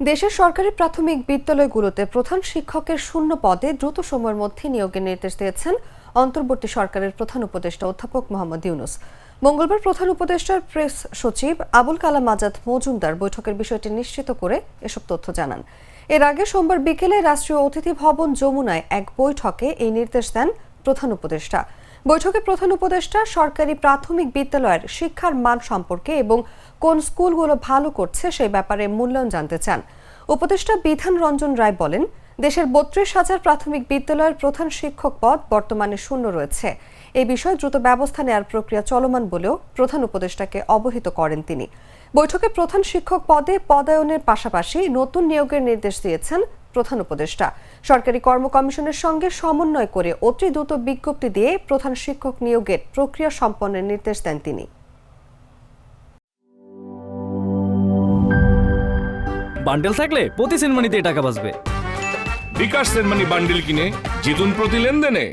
দেশের সরকারি প্রাথমিক বিদ্যালয়গুলোতে প্রধান শিক্ষকের শূন্য পদে দ্রুত সময়ের মধ্যে নিয়োগের নির্দেশ দিয়েছেন অন্তর্বর্তী সরকারের প্রধান উপদেষ্টা অধ্যাপক মোহাম্মদ ইউনূস। মঙ্গলবার প্রধান উপদেষ্টার প্রেস সচিব আবুল কালাম আজাদ মজুমদার বৈঠকের বিষয়টি নিশ্চিত করে এসব তথ্য জানান। এর আগে সোমবার বিকেলে রাষ্ট্রীয় অতিথি ভবন যমুনায় এক বৈঠকে এই নির্দেশ দেন প্রধান উপদেষ্টা। বৈঠকে প্রধান উপদেষ্টা সরকারি প্রাথমিক বিদ্যালয়ের শিক্ষার মান সম্পর্কে এবং কোন স্কুলগুলো ভালো করছে সেই ব্যাপারে মূল্যায়ন জানতে চান। উপদেষ্টা বিধান রঞ্জন রায় বলেন, দেশের ৩২,০০০ প্রাথমিক বিদ্যালয়ের প্রধান শিক্ষক পদ বর্তমানে শূন্য রয়েছে। এই বিষয়ে দ্রুত ব্যবস্থা নেওয়ার প্রক্রিয়া চলমান বলেও প্রধান উপদেষ্টাকে অবহিত করেন তিনি। বৈঠকে প্রধান শিক্ষক পদে পদায়নের পাশাপাশি নতুন নিয়োগের নির্দেশ দিয়েছেন প্রধান উপদেষ্টা। সরকারি কর্ম কমিশনের সঙ্গে সমন্বয় করে অতি দ্রুত বিজ্ঞপ্তি দিয়ে প্রধান শিক্ষক নিয়োগের প্রক্রিয়া সম্পন্নের নির্দেশ দেন তিনি। বান্ডেল থাকলে প্রতি সেনমানিতে টাকা বাঁচবে। বিকাশ সেনমানি বান্ডেল কিনে জিতুন প্রতি লেনদেনে।